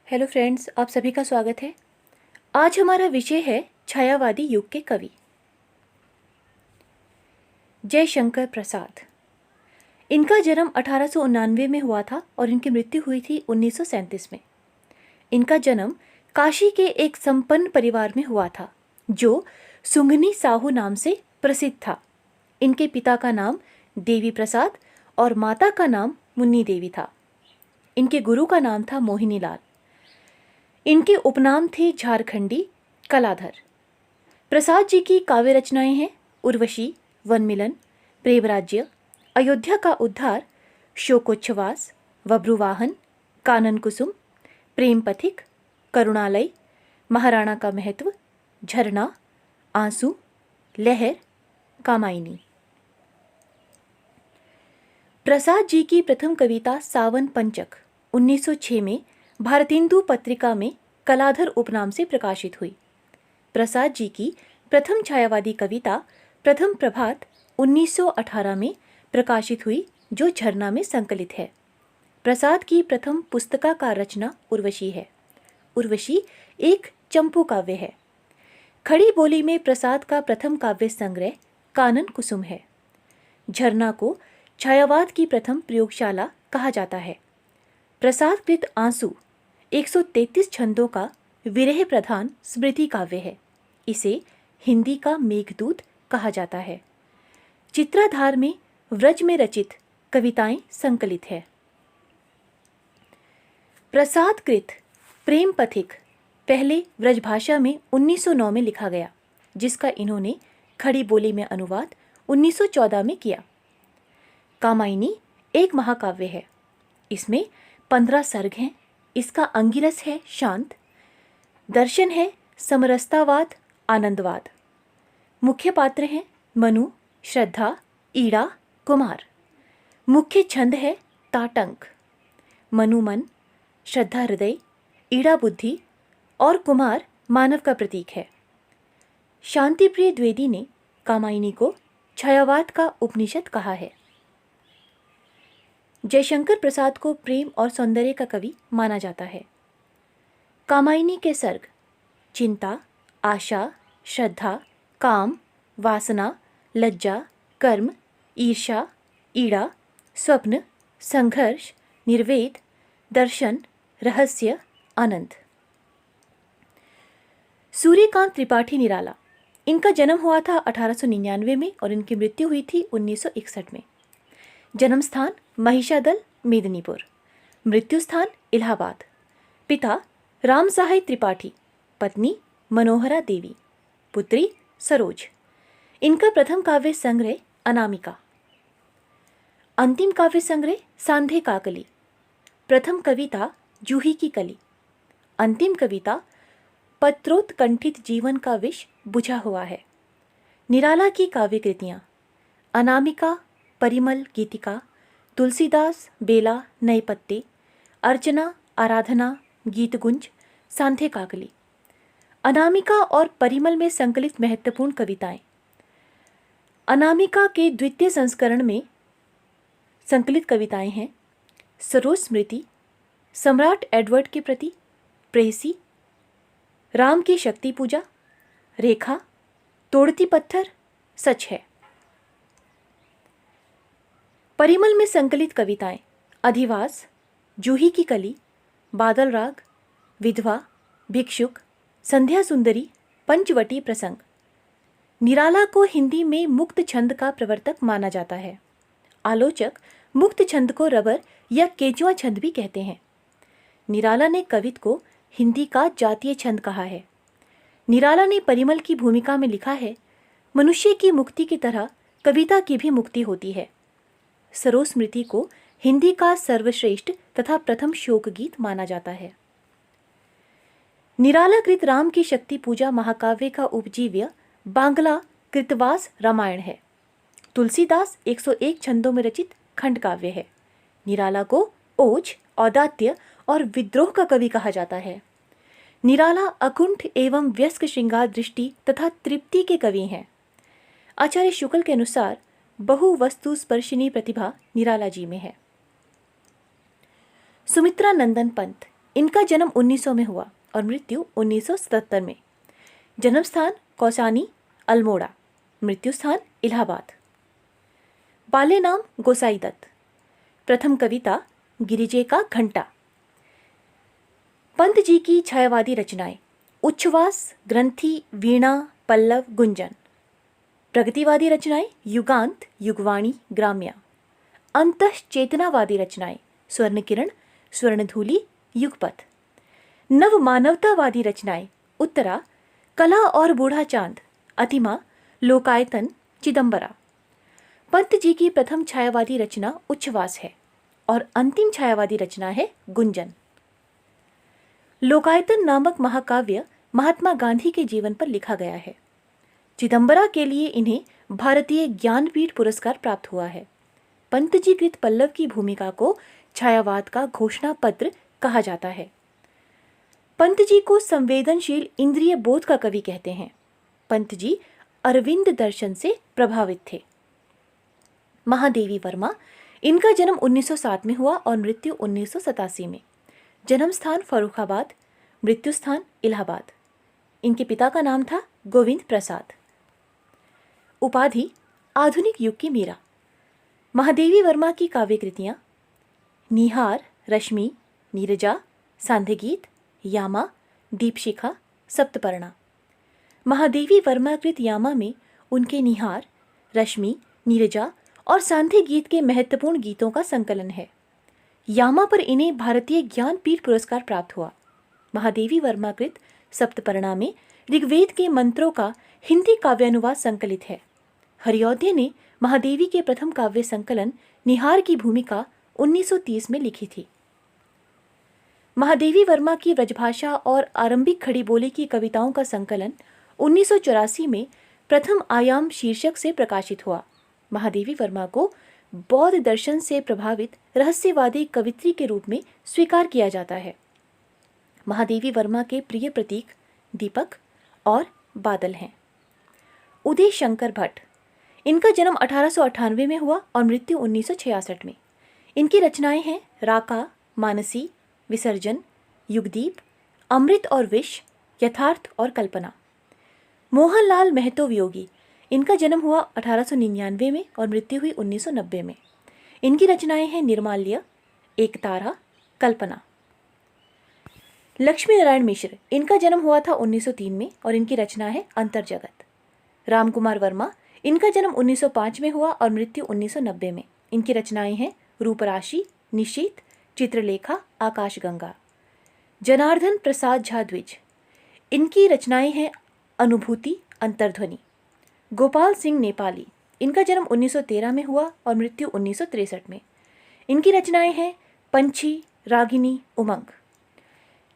Hello friends, आप सभी का स्वागत है। आज हमारा विषय है छायावादी युग के कवि। जयशंकर प्रसाद। इनका जन्म 1899 में हुआ था और इनकी मृत्यु हुई थी 1937 में। इनका जन्म काशी के एक संपन्न परिवार में हुआ था जो सुंगनी साहू नाम से प्रसिद्ध था। इनके पिता का नाम देवी प्रसाद और माता का नाम मुन्नी देवी था। इनके गुरु का नाम था मोहिनी लाल। इनके उपनाम थे झारखंडी, कलाधर। प्रसाद जी की काव्य रचनाएं हैं उर्वशी, वनमिलन, प्रेमराज्य, अयोध्या का उद्धार, शोकोच्छ्वास, वभ्रुवाहन, कानन कुसुम, प्रेम पथिक, करुणालय, महाराणा का महत्व, झरना, आंसू, लहर, कामायनी। प्रसाद जी की प्रथम कविता सावन पंचक 1906 में भारतेंदु पत्रिका में कलाधर उपनाम से प्रकाशित हुई। प्रसाद जी की प्रथम छायावादी कविता प्रथम प्रभात 1918 में प्रकाशित हुई जो झरना में संकलित है। प्रसाद की प्रथम पुस्तकाकार रचना उर्वशी है। उर्वशी एक चंपू काव्य है। खड़ी बोली में प्रसाद का प्रथम काव्य संग्रह कानन कुसुम है। झरना को छायावाद की प्रथम प्रयोगशाला कहा जाता है। प्रसाद कृत आंसू 133 छंदों का विरह प्रधान स्मृति काव्य है। इसे हिंदी का मेघदूत कहा जाता है। चित्राधार में व्रज में रचित कविताएं संकलित है। प्रसाद कृत प्रेम पथिक पहले व्रजभाषा में 1909 में लिखा गया, जिसका इन्होंने खड़ी बोली में अनुवाद 1914 में किया। कामायनी एक महाकाव्य है। इसमें 15 सर्ग हैं। इसका अंगिरस है शांत, दर्शन है समरसतावाद, आनंदवाद। मुख्य पात्र हैं मनु, श्रद्धा, ईड़ा, कुमार। मुख्य छंद है ताटंक। मनु मन, श्रद्धा हृदय, ईड़ा बुद्धि और कुमार मानव का प्रतीक है। शांतिप्रिय द्विवेदी ने कामायनी को छायावाद का उपनिषद कहा है। जयशंकर प्रसाद को प्रेम और सौंदर्य का कवि माना जाता है। कामायनी के सर्ग चिंता, आशा, श्रद्धा, काम, वासना, लज्जा, कर्म, ईर्ष्या, ईड़ा, स्वप्न, संघर्ष, निर्वेद, दर्शन, रहस्य, आनंद। सूर्यकांत त्रिपाठी निराला। इनका जन्म हुआ था 1899 में और इनकी मृत्यु हुई थी 1961 में। जन्म स्थान महिषादल, मेदिनीपुर। मृत्यु स्थान इलाहाबाद। पिता राम सहाय त्रिपाठी, पत्नी मनोहरा देवी, पुत्री सरोज। इनका प्रथम काव्य संग्रह अनामिका। अंतिम काव्य संग्रह सांधे काकली। प्रथम कविता जूही की कली। अंतिम कविता पत्रोत्कंठित जीवन का विष बुझा हुआ है। निराला की काव्य कृतियाँ अनामिका, परिमल गीतिका, तुलसीदास, बेला, नए पत्ते, अर्चना, आराधना, गीतगुंज, सांधे काकली। अनामिका और परिमल में संकलित महत्वपूर्ण कविताएं। अनामिका के द्वितीय संस्करण में संकलित कविताएं हैं सरोज स्मृति, सम्राट एडवर्ड के प्रति, प्रेयसी, राम की शक्ति पूजा, रेखा, तोड़ती पत्थर, सच है। परिमल में संकलित कविताएं अधिवास, जूही की कली, बादल राग, विधवा, भिक्षुक, संध्या सुंदरी, पंचवटी प्रसंग। निराला को हिंदी में मुक्त छंद का प्रवर्तक माना जाता है। आलोचक मुक्त छंद को रबर या केचुआ छंद भी कहते हैं। निराला ने कवित को हिंदी का जातीय छंद कहा है। निराला ने परिमल की भूमिका में लिखा है, मनुष्य की मुक्ति की तरह कविता की भी मुक्ति होती है। सरोज स्मृति को हिंदी का सर्वश्रेष्ठ तथा प्रथम शोक गीत माना जाता है। निराला कृत राम की शक्ति पूजा महाकाव्य का उपजीव्य बांग्ला कृतवास रामायण है। तुलसीदास 101 छंदों में रचित खंड काव्य है। निराला को ओज, औदात्य और विद्रोह का कवि कहा जाता है। निराला अकुंठ एवं व्यस्क श्रृंगार दृष्टि तथा तृप्ति के कवि हैं। आचार्य शुक्ल के अनुसार बहु वस्तु स्पर्शिनी प्रतिभा निराला जी में है। सुमित्रा नंदन पंत। इनका जन्म 1900 में हुआ और मृत्यु 1977 में। जन्म स्थान कौसानी अल्मोड़ा, मृत्यु स्थान इलाहाबाद। बाल्य नाम गोसाई दत्त। प्रथम कविता गिरिजे का घंटा। पंत जी की छायावादी रचनाएं उच्छ्वास, ग्रंथि, वीणा, पल्लव, गुंजन। प्रगतिवादी रचनाएं युगांत, युगवाणी, ग्राम्या। अंतःचेतनावादी रचनाएं स्वर्ण किरण, स्वर्णधूलि, युगपथ। नव मानवतावादी रचनाएं उत्तरा, कला और बूढ़ा चांद, अतिमा, लोकायतन, चिदंबरा। पंत जी की प्रथम छायावादी रचना उच्छ्वास है और अंतिम छायावादी रचना है गुंजन। लोकायतन नामक महाकाव्य महात्मा गांधी के जीवन पर लिखा गया है। चिदंबरा के लिए इन्हें भारतीय ज्ञानपीठ पुरस्कार प्राप्त हुआ है। पंत जी कृत पल्लव की भूमिका को छायावाद का घोषणा पत्र कहा जाता है। पंत जी को संवेदनशील इंद्रिय बोध का कवि कहते हैं। पंत जी अरविंद दर्शन से प्रभावित थे। महादेवी वर्मा, इनका जन्म 1907 में हुआ और मृत्यु 1987 में। जन्म स्थान फर्रुखाबाद, मृत्यु स्थान इलाहाबाद। इनके पिता का नाम था गोविंद प्रसाद। उपाधि आधुनिक युग की मीरा। महादेवी वर्मा की काव्य कृतियाँ निहार, रश्मि, नीरजा, सांध्यगीत, यामा, दीपशिखा, सप्तपर्णा। महादेवी वर्मा कृत यामा में उनके निहार, रश्मि, नीरजा और सांध्यगीत के महत्वपूर्ण गीतों का संकलन है। यामा पर इन्हें भारतीय ज्ञानपीठ पुरस्कार प्राप्त हुआ। महादेवी वर्मा कृत सप्तपर्णा में ऋग्वेद के मंत्रों का हिंदी काव्यानुवाद संकलित है। हरिऔध ने महादेवी के प्रथम काव्य संकलन निहार की भूमिका 1930 में लिखी थी। महादेवी वर्मा की ब्रजभाषा और आरंभिक खड़ी बोली की कविताओं का संकलन 1984 में प्रथम आयाम शीर्षक से प्रकाशित हुआ। महादेवी वर्मा को बौद्ध दर्शन से प्रभावित रहस्यवादी कवित्री के रूप में स्वीकार किया जाता है। महादेवी वर्मा के प्रिय प्रतीक दीपक और बादल हैं। उदय शंकर भट्ट, इनका जन्म 1898 में हुआ और मृत्यु 1966 में। इनकी रचनाएं हैं राका, मानसी, विसर्जन, युगदीप, अमृत और विष, यथार्थ और कल्पना। मोहनलाल महतो वियोगी, इनका जन्म हुआ 1899 में और मृत्यु हुई 1990 में। इनकी रचनाएं हैं निर्माल्य, एक तारा, कल्पना। लक्ष्मी नारायण मिश्र, इनका जन्म हुआ था 1903 में और इनकी रचना है अंतर्जगत। रामकुमार वर्मा, इनका जन्म 1905 में हुआ और मृत्यु 1990 में। इनकी रचनाएं हैं रूपराशि, निशीथ, चित्रलेखा, आकाशगंगा। जनार्दन प्रसाद झा द्विज, इनकी रचनाएं हैं अनुभूति, अंतर्ध्वनि। गोपाल सिंह नेपाली, इनका जन्म 1913 में हुआ और मृत्यु 1963 में। इनकी रचनाएं हैं पंछी, रागिनी, उमंग।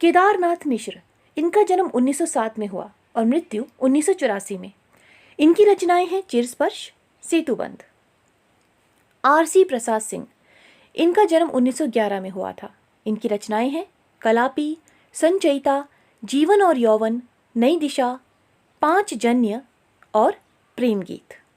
केदारनाथ मिश्र, इनका जन्म 1907 में हुआ और मृत्यु 1984 में। इनकी रचनाएं हैं चिरस्पर्श, सेतुबंध। आरसी प्रसाद सिंह, इनका जन्म 1911 में हुआ था। इनकी रचनाएं हैं कलापी, संचयिता, जीवन और यौवन, नई दिशा, पांच जन्य और प्रेम गीत।